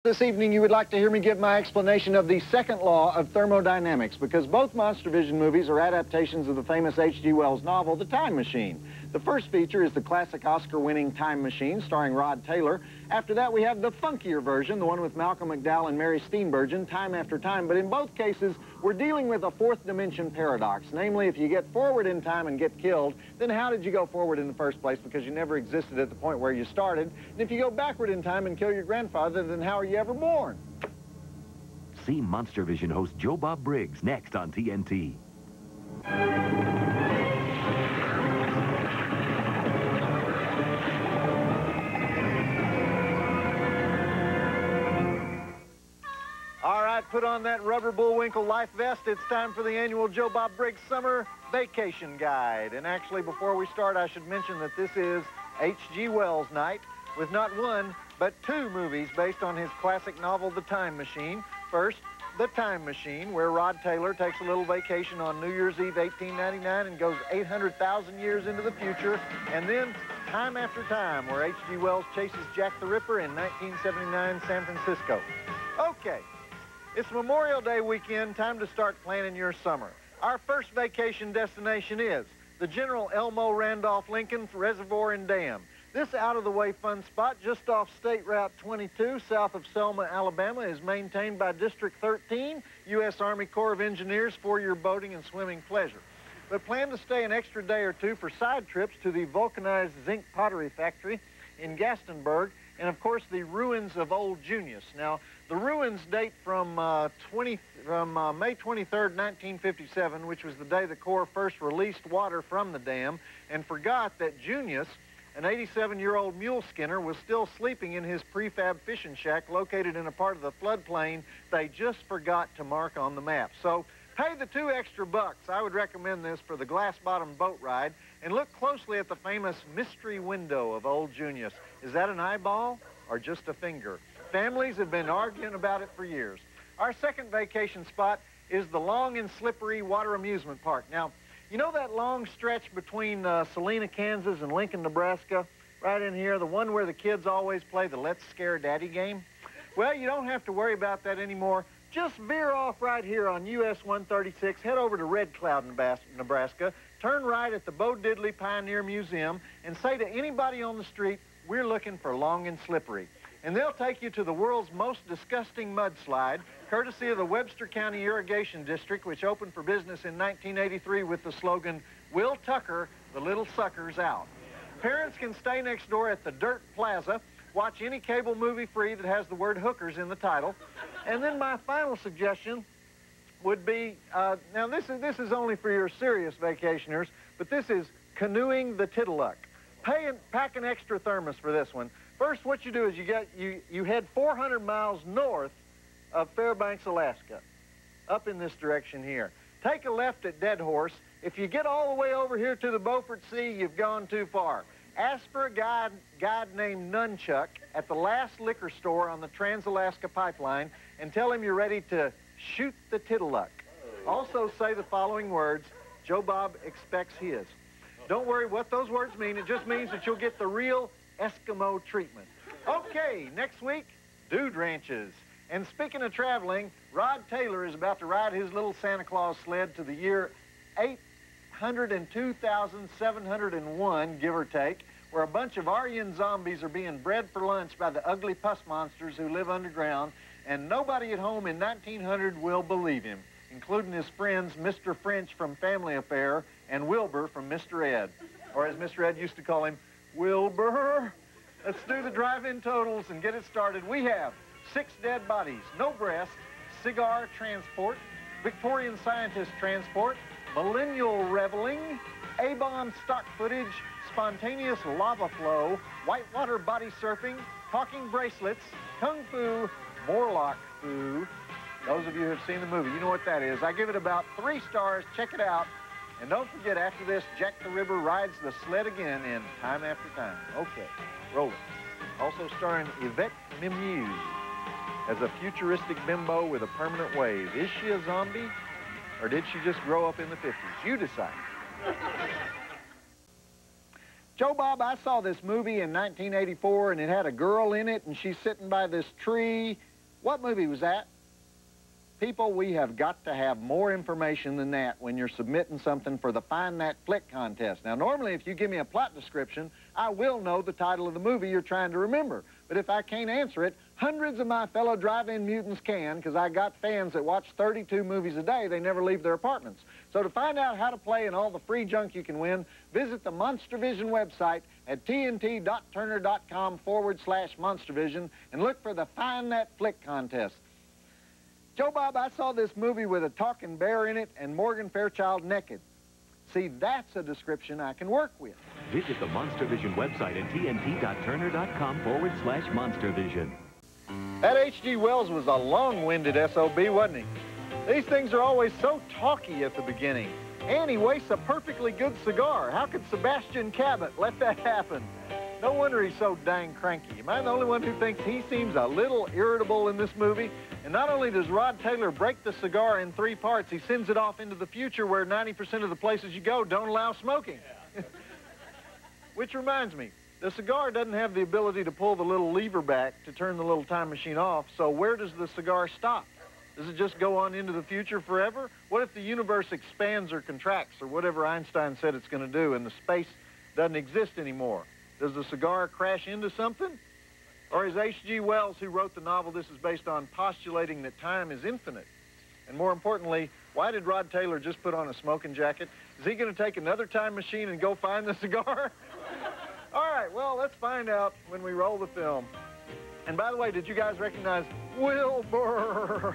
This evening, you would like to hear me give my explanation of the second law of thermodynamics, because both Monstervision movies are adaptations of the famous H.G. Wells novel, The Time Machine. The first feature is the classic Oscar-winning Time Machine, starring Rod Taylor. After that, we have the funkier version, the one with Malcolm McDowell and Mary Steenburgen, Time After Time. But in both cases, we're dealing with a fourth dimension paradox. Namely, if you get forward in time and get killed, then how did you go forward in the first place? Because you never existed at the point where you started. And if you go backward in time and kill your grandfather, then how are you ever born? See Monstervision host Joe Bob Briggs next on TNT. All right, put on that rubber Bullwinkle life vest. It's time for the annual Joe Bob Briggs Summer Vacation Guide. And actually, before we start, I should mention that this is H.G. Wells night with not one, but two movies based on his classic novel, The Time Machine. First, The Time Machine, where Rod Taylor takes a little vacation on New Year's Eve, 1899, and goes 800,000 years into the future. And then Time After Time, where H.G. Wells chases Jack the Ripper in 1979 San Francisco. Okay, it's Memorial Day weekend, time to start planning your summer. Our first vacation destination is the General Elmo Randolph Lincoln Reservoir and Dam. This out-of-the-way fun spot just off State Route 22 south of Selma, Alabama is maintained by District 13, U.S. Army Corps of Engineers for your boating and swimming pleasure. But plan to stay an extra day or two for side trips to the vulcanized zinc pottery factory in Gastonburg and, of course, the ruins of Old Junius. Now, the ruins date from May 23rd, 1957, which was the day the Corps first released water from the dam and forgot that Junius, an 87-year-old mule skinner, was still sleeping in his prefab fishing shack located in a part of the floodplain they just forgot to mark on the map. So pay the $2 extra. I would recommend this for the glass-bottom boat ride, and look closely at the famous mystery window of Old Junius. Is that an eyeball or just a finger? Families have been arguing about it for years. Our second vacation spot is the long and slippery water amusement park. Now, you know that long stretch between Salina, Kansas and Lincoln, Nebraska? Right in here, the one where the kids always play the Let's Scare Daddy game? Well, you don't have to worry about that anymore. Just veer off right here on US 136, head over to Red Cloud, Nebraska, turn right at the Bo Diddley Pioneer Museum, and say to anybody on the street, "We're looking for Long and Slippery." And they'll take you to the world's most disgusting mudslide, courtesy of the Webster County Irrigation District, which opened for business in 1983 with the slogan, "We'll Tucker the Little Suckers Out." Parents can stay next door at the Dirt Plaza, watch any cable movie free that has the word hookers in the title. And then my final suggestion would be, now this is only for your serious vacationers, but this is canoeing the Tiddaluk. Pack an extra thermos for this one. First, what you do is you head 400 miles north of Fairbanks, Alaska, up in this direction here. Take a left at Dead Horse. If you get all the way over here to the Beaufort Sea, you've gone too far. Ask for a guide named Nunchuck at the last liquor store on the Trans-Alaska Pipeline and tell him you're ready to shoot the Tiddaluk. Also say the following words: Joe Bob expects his. Don't worry what those words mean. It just means that you'll get the real Eskimo treatment. Okay, next week, Dude Ranches. And speaking of traveling, Rod Taylor is about to ride his little Santa Claus sled to the year 802,701, give or take, where a bunch of Aryan zombies are being bred for lunch by the ugly pus monsters who live underground, and nobody at home in 1900 will believe him, including his friends Mr. French from Family Affair and Wilbur from Mr. Ed, or as Mr. Ed used to call him, Wilbur. Let's do the drive-in totals and get it started. We have 6 dead bodies, no breast, cigar transport, Victorian scientist transport, millennial reveling, A-bomb stock footage, spontaneous lava flow, whitewater body surfing, talking bracelets, kung fu, Morlock foo. Those of you who have seen the movie, you know what that is. I give it about 3 stars. Check it out. And don't forget, after this, Jack the Ripper rides the sled again in Time After Time. Okay, roll it. Also starring Yvette Mimieux as a futuristic bimbo with a permanent wave. Is she a zombie, or did she just grow up in the 50s? You decide. Joe Bob, I saw this movie in 1984, and it had a girl in it, and she's sitting by this tree, What movie was that? People, we have got to have more information than that when you're submitting something for the Find That Flick contest. Now, normally, if you give me a plot description, I will know the title of the movie you're trying to remember. But if I can't answer it, hundreds of my fellow drive-in mutants can, because I got fans that watch 32 movies a day. They never leave their apartments. So to find out how to play and all the free junk you can win, visit the Monstervision website at tnt.turner.com/Monstervision and look for the Find That Flick contest. Joe Bob, I saw this movie with a talking bear in it and Morgan Fairchild naked. See, that's a description I can work with. Visit the Monstervision website at tnt.turner.com/Monstervision. That H.G. Wells was a long-winded SOB, wasn't he? These things are always so talky at the beginning. And he wastes a perfectly good cigar. How could Sebastian Cabot let that happen? No wonder he's so dang cranky. Am I the only one who thinks he seems a little irritable in this movie? And not only does Rod Taylor break the cigar in 3 parts, he sends it off into the future where 90% of the places you go don't allow smoking. Yeah. Which reminds me, the cigar doesn't have the ability to pull the little lever back to turn the little time machine off, so where does the cigar stop? Does it just go on into the future forever? What if the universe expands or contracts, or whatever Einstein said it's going to do, and the space doesn't exist anymore? Does the cigar crash into something? Or is H.G. Wells, who wrote the novel this is based on, postulating that time is infinite? And more importantly, why did Rod Taylor just put on a smoking jacket? Is he going to take another time machine and go find the cigar? All right, well, let's find out when we roll the film. And by the way, did you guys recognize Wilbur?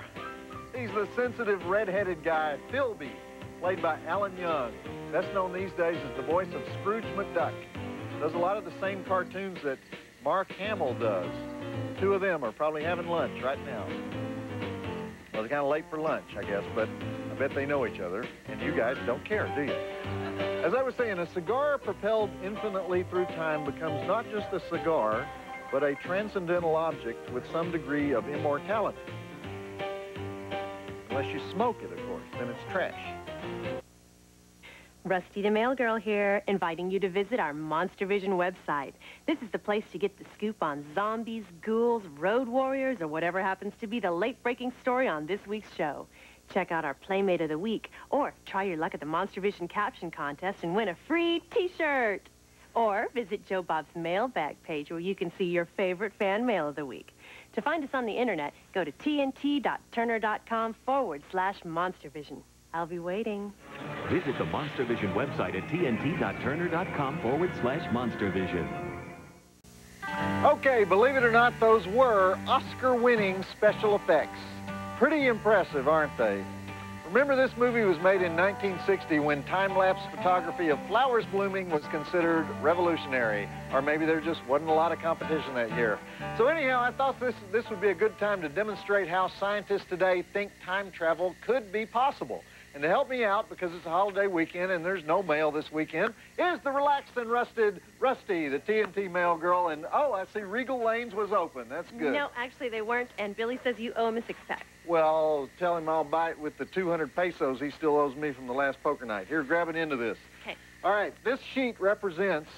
He's the sensitive, red-headed guy, Philby, played by Alan Young. Best known these days as the voice of Scrooge McDuck. Does a lot of the same cartoons that Mark Hamill does. 2 of them are probably having lunch right now. Well, they're kind of late for lunch, I guess, but I bet they know each other, and you guys don't care, do you? As I was saying, a cigar propelled infinitely through time becomes not just a cigar, but a transcendental object with some degree of immortality. Unless you smoke it, of course, then it's trash. Rusty the Mail Girl here, inviting you to visit our Monstervision website. This is the place to get the scoop on zombies, ghouls, road warriors, or whatever happens to be the late-breaking story on this week's show. Check out our Playmate of the Week, or try your luck at the Monstervision Caption Contest and win a free T-shirt. Or visit Joe Bob's mailbag page where you can see your favorite fan mail of the week. To find us on the internet, go to tnt.turner.com/Monstervision. I'll be waiting. Visit the Monstervision website at tnt.turner.com/Monstervision. Okay, believe it or not, those were Oscar-winning special effects. Pretty impressive, aren't they? Remember, this movie was made in 1960 when time-lapse photography of flowers blooming was considered revolutionary. Or maybe there just wasn't a lot of competition that year. So anyhow, I thought this would be a good time to demonstrate how scientists today think time travel could be possible. And to help me out, because it's a holiday weekend and there's no mail this weekend, is the relaxed and rusted Rusty, the TNT mail girl. And, oh, I see Regal Lanes was open. That's good. No, actually they weren't, and Billy says you owe him a 6-pack. Well, tell him I'll buy it with the 200 pesos he still owes me from the last poker night. Here, grab it into this. Okay. All right, this sheet represents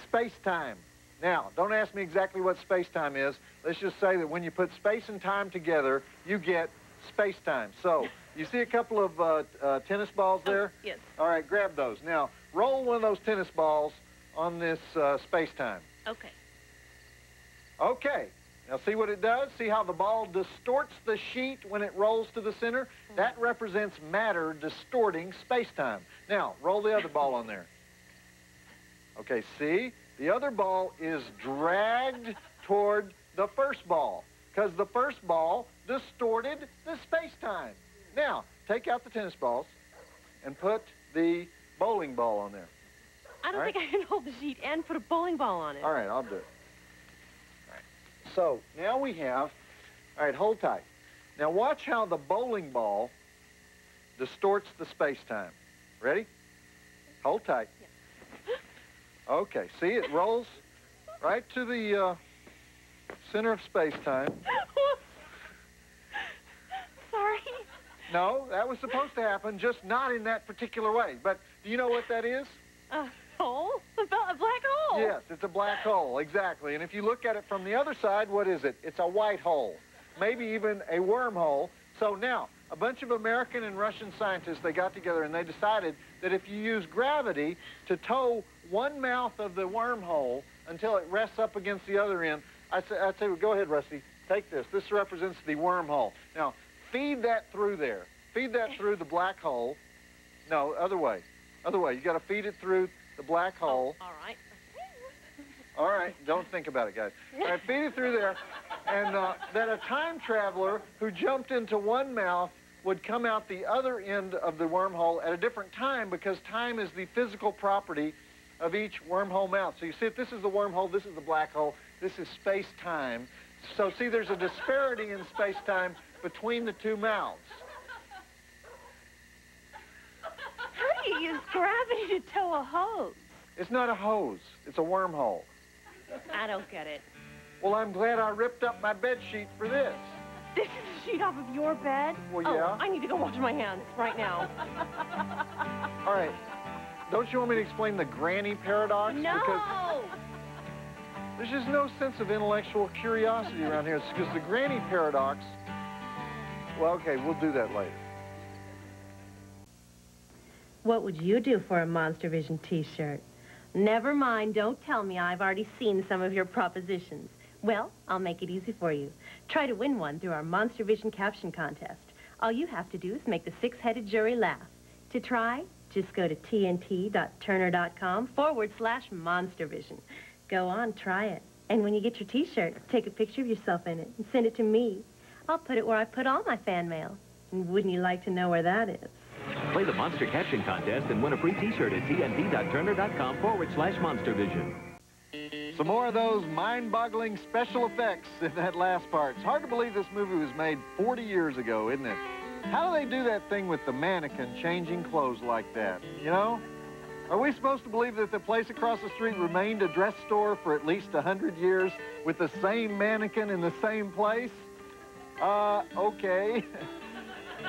space-time. Now, don't ask me exactly what space-time is. Let's just say that when you put space and time together, you get space-time. So, you see a couple of tennis balls there? Yes. All right, grab those. Now, roll one of those tennis balls on this space-time. Okay. Okay. Now, see what it does? See how the ball distorts the sheet when it rolls to the center? That represents matter distorting space-time. Now, roll the other ball on there. Okay, see? The other ball is dragged toward the first ball because the first ball distorted the space-time. Now, take out the tennis balls and put the bowling ball on there. I don't think I can hold the sheet and put a bowling ball on it. All right, I'll do it. All right. So, now we have, all right, hold tight. Now, watch how the bowling ball distorts the space-time. Ready? Hold tight. Yeah. Okay, see, it rolls right to the center of space-time. Sorry. No, that was supposed to happen, just not in that particular way. But do you know what that is? A hole? A black hole? Yes, it's a black hole, exactly. And if you look at it from the other side, what is it? It's a white hole. maybe even a wormhole. So now, a bunch of American and Russian scientists, they got together and they decided that if you use gravity to tow one mouth of the wormhole until it rests up against the other end, I'd say, well, go ahead, Rusty, take this. This represents the wormhole. Now, feed that through there. Feed that through the black hole. No, other way. Other way. You got to feed it through the black hole. All right. All right, don't think about it, guys. All right, feed it through there, and that a time traveler who jumped into one mouth would come out the other end of the wormhole at a different time, because time is the physical property of each wormhole mouth. So you see, if this is the wormhole, this is the black hole, this is space-time. So see, there's a disparity in space-time between the two mouths. How do you use gravity to tow a hose? It's not a hose, it's a wormhole. I don't get it. Well, I'm glad I ripped up my bed sheet for this. This is a sheet off of your bed? Well, yeah. Oh, I need to go wash my hands right now. All right. Don't you want me to explain the granny paradox? No! Because there's just no sense of intellectual curiosity around here. It's because the granny paradox... Well, okay, we'll do that later. What would you do for a Monstervision t-shirt? Never mind, don't tell me. I've already seen some of your propositions. Well, I'll make it easy for you. Try to win one through our Monstervision caption contest. All you have to do is make the six-headed jury laugh. To try, just go to tnt.turner.com/Monstervision. Go on, try it. And when you get your t-shirt, take a picture of yourself in it and send it to me. I'll put it where I put all my fan mail. And wouldn't you like to know where that is? Play the Monster Caption Contest and win a free t-shirt at tnt.turner.com/Monstervision. Some more of those mind-boggling special effects in that last part. It's hard to believe this movie was made 40 years ago, isn't it? How do they do that thing with the mannequin changing clothes like that, you know? Are we supposed to believe that the place across the street remained a dress store for at least 100 years with the same mannequin in the same place? Okay.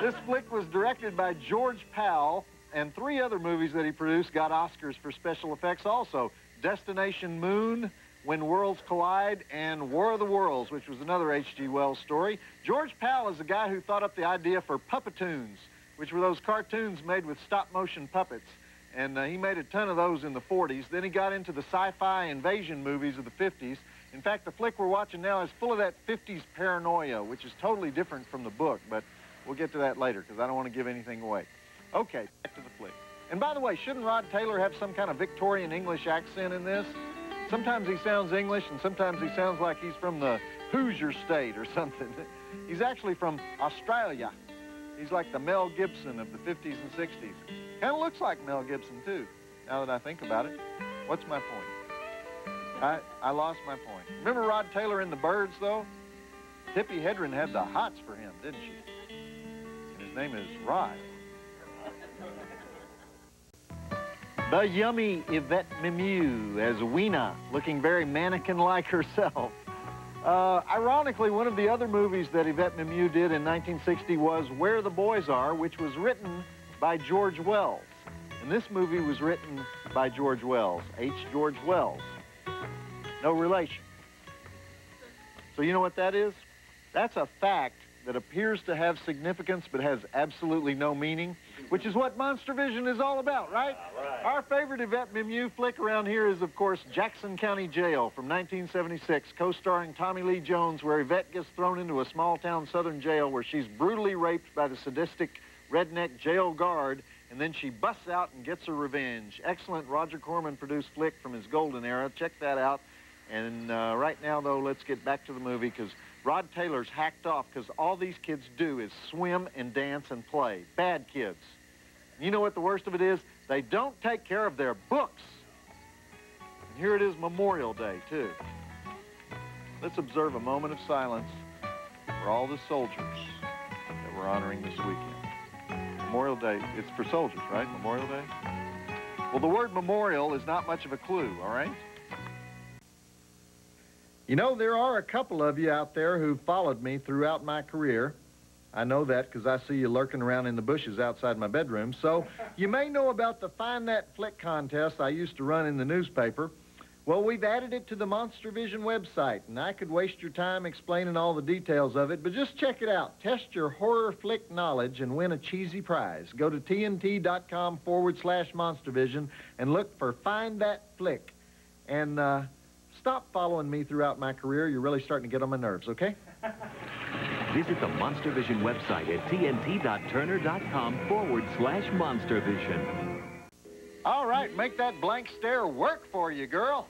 This flick was directed by George Powell, and 3 other movies that he produced got Oscars for special effects also. Destination Moon, When Worlds Collide, and War of the Worlds, which was another H.G. Wells story. George Powell is the guy who thought up the idea for Puppetoons, which were those cartoons made with stop-motion puppets. And he made a ton of those in the 40s. Then he got into the sci-fi invasion movies of the 50s. In fact, the flick we're watching now is full of that 50s paranoia, which is totally different from the book, but we'll get to that later because I don't want to give anything away. Okay, back to the flick. And by the way, shouldn't Rod Taylor have some kind of Victorian English accent in this? Sometimes he sounds English, and sometimes he sounds like he's from the Hoosier State or something. He's actually from Australia. He's like the Mel Gibson of the 50s and 60s. Kind of looks like Mel Gibson, too, now that I think about it. What's my point? I lost my point. Remember Rod Taylor in The Birds, though? Tippi Hedren had the hots for him, didn't she? And his name is Rod. The yummy Yvette Mimieux as Weena, looking very mannequin-like herself. Ironically, one of the other movies that Yvette Mimieux did in 1960 was Where the Boys Are, which was written by George Wells. And this movie was written by George Wells, H. George Wells. No relation. So you know what that is? That's a fact that appears to have significance but has absolutely no meaning, which is what Monstervision is all about, right? Right. Our favorite Yvette Mimieux flick around here is, of course, Jackson County Jail from 1976, co-starring Tommy Lee Jones, where Yvette gets thrown into a small-town southern jail where she's brutally raped by the sadistic redneck jail guard, and then she busts out and gets her revenge. Excellent Roger Corman-produced flick from his golden era. Check that out. And right now, though, let's get back to the movie, because Rod Taylor's hacked off because all these kids do is swim and dance and play. Bad kids. You know what the worst of it is? They don't take care of their books. And here it is Memorial Day, too. Let's observe a moment of silence for all the soldiers that we're honoring this weekend. Memorial Day, it's for soldiers, right? Memorial Day? Well, the word memorial is not much of a clue, all right? You know, there are a couple of you out there who followed me throughout my career. I know that because I see you lurking around in the bushes outside my bedroom. So you may know about the Find That Flick contest I used to run in the newspaper. Well, we've added it to the Monstervision website, and I could waste your time explaining all the details of it, but just check it out. Test your horror flick knowledge and win a cheesy prize. Go to TNT.com/Monstervision and look for Find That Flick. And stop following me throughout my career. You're really starting to get on my nerves, okay? Visit the Monstervision website at TNT.Turner.com/Monstervision. All right, make that blank stare work for you, girl.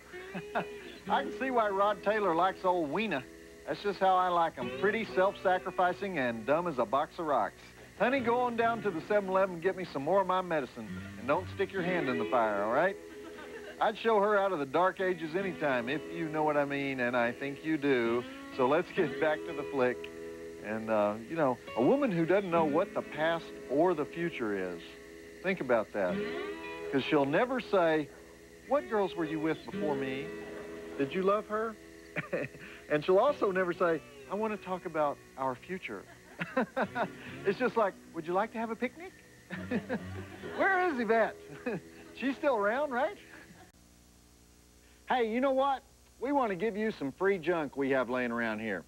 I can see why Rod Taylor likes old Weena. That's just how I like them. Pretty, self-sacrificing, and dumb as a box of rocks. Honey, go on down to the 7-Eleven and get me some more of my medicine. And don't stick your hand in the fire, all right? I'd show her out of the dark ages anytime, if you know what I mean, and I think you do. So let's get back to the flick. And, you know, a woman who doesn't know what the past or the future is. Think about that. Because she'll never say, what girls were you with before me? Did you love her? And she'll also never say, I want to talk about our future. It's just like, would you like to have a picnic? Where is Yvette? She's still around, right? Hey, you know what? We want to give you some free junk we have laying around here.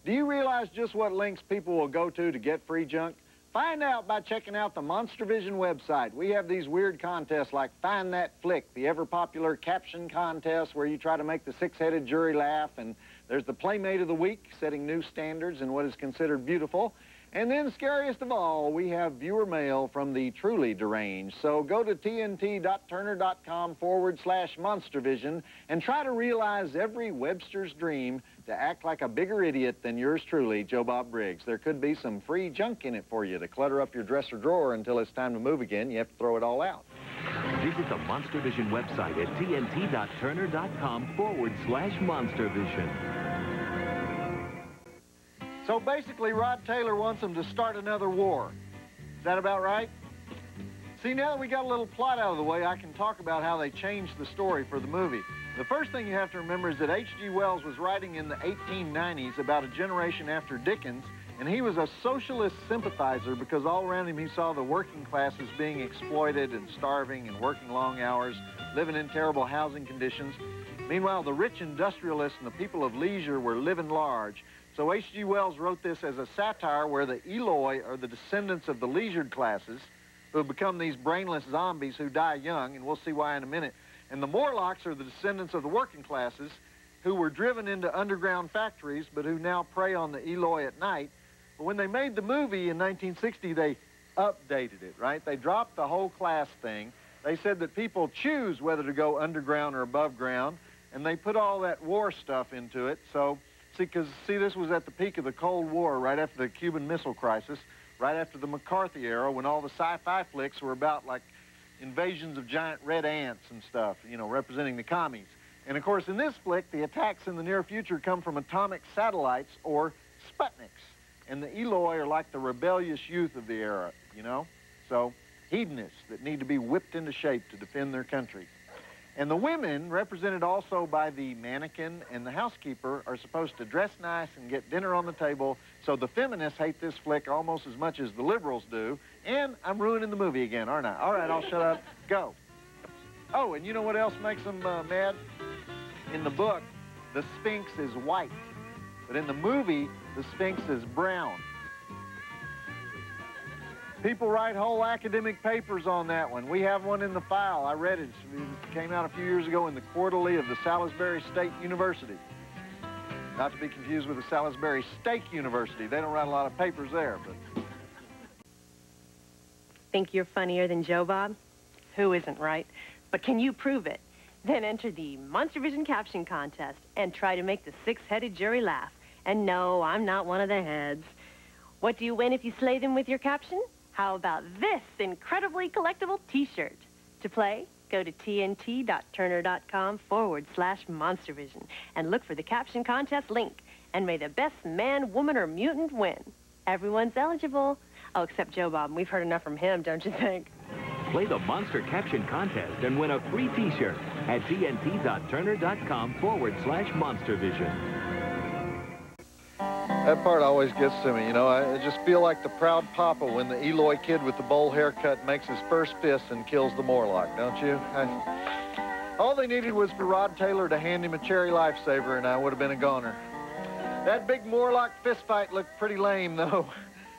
Do you realize just what links people will go to get free junk? Find out by checking out the Monstervision website. We have these weird contests like Find That Flick, the ever-popular caption contest where you try to make the six-headed jury laugh, and there's the Playmate of the Week, setting new standards in what is considered beautiful. And then, scariest of all, we have viewer mail from the truly deranged. So go to TNT.Turner.com/Monstervision and try to realize every Webster's dream to act like a bigger idiot than yours truly, Joe Bob Briggs. There could be some free junk in it for you to clutter up your dresser drawer until it's time to move again. You have to throw it all out. Visit the Monstervision website at TNT.Turner.com/Monstervision. So basically, Rod Taylor wants them to start another war. Is that about right? See, now that we got a little plot out of the way, I can talk about how they changed the story for the movie. The first thing you have to remember is that H.G. Wells was writing in the 1890s about a generation after Dickens, and he was a socialist sympathizer because all around him he saw the working classes being exploited and starving and working long hours, living in terrible housing conditions. Meanwhile, the rich industrialists and the people of leisure were living large. So H.G. Wells wrote this as a satire where the Eloi are the descendants of the leisured classes who have become these brainless zombies who die young, and we'll see why in a minute. And the Morlocks are the descendants of the working classes who were driven into underground factories but who now prey on the Eloi at night. But when they made the movie in 1960, they updated it, right? They dropped the whole class thing. They said that people choose whether to go underground or above ground, and they put all that war stuff into it. So, see, this was at the peak of the Cold War, right after the Cuban Missile Crisis, right after the McCarthy era, when all the sci-fi flicks were about, like, invasions of giant red ants and stuff, you know, representing the commies. And, of course, in this flick, the attacks in the near future come from atomic satellites, or Sputniks. And the Eloi are like the rebellious youth of the era, you know? So, hedonists that need to be whipped into shape to defend their country. And the women, represented also by the mannequin and the housekeeper, are supposed to dress nice and get dinner on the table. So the feminists hate this flick almost as much as the liberals do. And I'm ruining the movie again, aren't I? All right, I'll shut up. Go. Oh, and you know what else makes them mad? In the book, the Sphinx is white. But in the movie, the Sphinx is brown. People write whole academic papers on that one. We have one in the file. I read it. It came out a few years ago in the Quarterly of the Salisbury State University. Not to be confused with the Salisbury Steak University. They don't write a lot of papers there, but... Think you're funnier than Joe Bob? Who isn't, right? But can you prove it? Then enter the Monstervision Caption Contest and try to make the six-headed jury laugh. And no, I'm not one of the heads. What do you win if you slay them with your caption? How about this incredibly collectible T-shirt? To play, go to TNT.Turner.com/Monstervision and look for the Caption Contest link. And may the best man, woman, or mutant win. Everyone's eligible. Oh, except Joe Bob. We've heard enough from him, don't you think? Play the Monster Caption Contest and win a free T-shirt at TNT.Turner.com/Monstervision. That part always gets to me, you know. I just feel like the proud papa when the Eloi kid with the bowl haircut makes his first fist and kills the Morlock, don't you? All they needed was for Rod Taylor to hand him a cherry lifesaver, and I would have been a goner. That big Morlock fistfight looked pretty lame, though.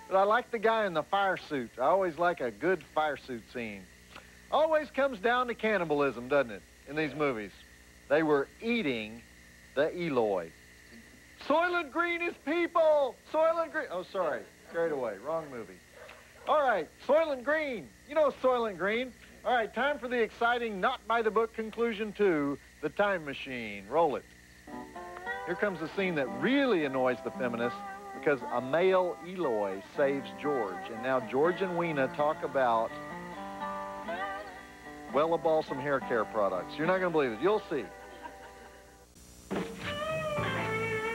But I like the guy in the fire suit. I always like a good fire suit scene. Always comes down to cannibalism, doesn't it, in these movies? They were eating the Eloi. Soylent Green is people! Soylent Green. Oh, sorry. Carried away. Wrong movie. All right, Soylent Green. You know Soylent Green. All right, time for the exciting, not-by-the-book conclusion to The Time Machine. Roll it. Here comes the scene that really annoys the feminists because a male Eloi saves George. And now George and Weena talk about, well, a balsam hair care products. You're not going to believe it. You'll see.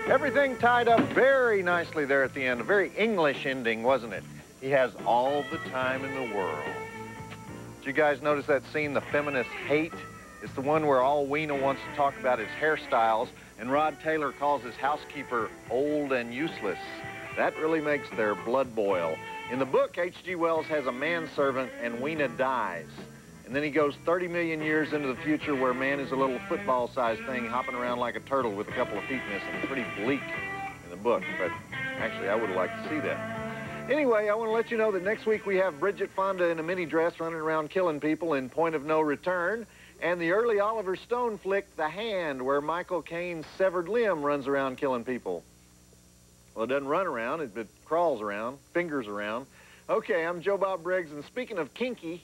Everything tied up very nicely there at the end. A very English ending, wasn't it? He has all the time in the world. Did you guys notice that scene the feminists hate? It's the one where all Weena wants to talk about his hairstyles, and Rod Taylor calls his housekeeper old and useless. That really makes their blood boil. In the book, H.G. Wells has a manservant, and Weena dies. And then he goes 30 million years into the future where man is a little football-sized thing hopping around like a turtle with a couple of feet missing. It's pretty bleak in the book, but actually I would have liked to see that. Anyway, I want to let you know that next week we have Bridget Fonda in a mini dress running around killing people in Point of No Return, and the early Oliver Stone flick, The Hand, where Michael Caine's severed limb runs around killing people. Well, it doesn't run around, it crawls around, fingers around. Okay, I'm Joe Bob Briggs, and speaking of kinky,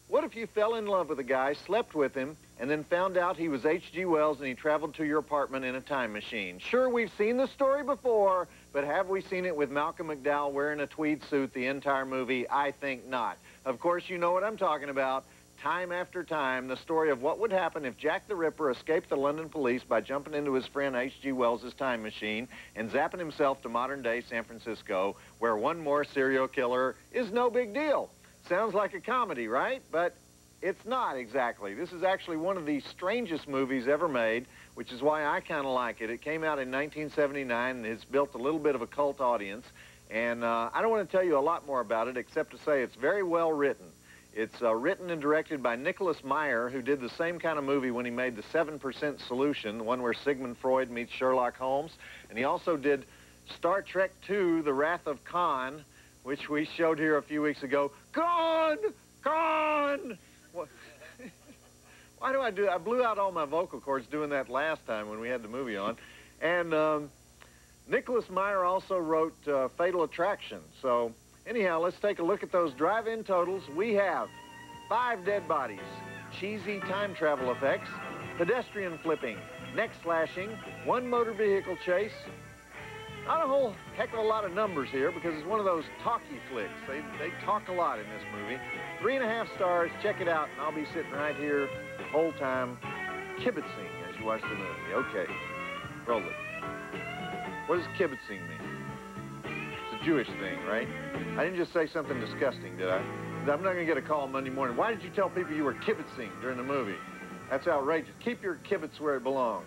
what if you fell in love with a guy, slept with him, and then found out he was H.G. Wells and he traveled to your apartment in a time machine? Sure, we've seen the story before, but have we seen it with Malcolm McDowell wearing a tweed suit the entire movie? I think not. Of course, you know what I'm talking about. Time after time, the story of what would happen if Jack the Ripper escaped the London police by jumping into his friend H.G. Wells' time machine and zapping himself to modern-day San Francisco, where one more serial killer is no big deal. Sounds like a comedy, right? But it's not exactly. This is actually one of the strangest movies ever made, which is why I kind of like it. It came out in 1979, and it's built a little bit of a cult audience. And I don't want to tell you a lot more about it, except to say it's very well written. It's written and directed by Nicholas Meyer, who did the same kind of movie when he made The 7% Solution, the one where Sigmund Freud meets Sherlock Holmes. And he also did Star Trek II, The Wrath of Khan, which we showed here a few weeks ago. Gone! Gone! What? Why do I do that? I blew out all my vocal cords doing that last time when we had the movie on. And Nicholas Meyer also wrote Fatal Attraction. So anyhow, let's take a look at those drive-in totals. We have 5 dead bodies, cheesy time travel effects, pedestrian flipping, neck slashing, 1 motor vehicle chase. Not a whole heck of a lot of numbers here because it's one of those talky flicks. They talk a lot in this movie. 3.5 stars. Check it out, and I'll be sitting right here the whole time kibitzing as you watch the movie. Okay, roll it. What does kibitzing mean? It's a Jewish thing, right? I didn't just say something disgusting, did I? I'm not going to get a call Monday morning. Why did you tell people you were kibitzing during the movie? That's outrageous. Keep your kibitz where it belongs.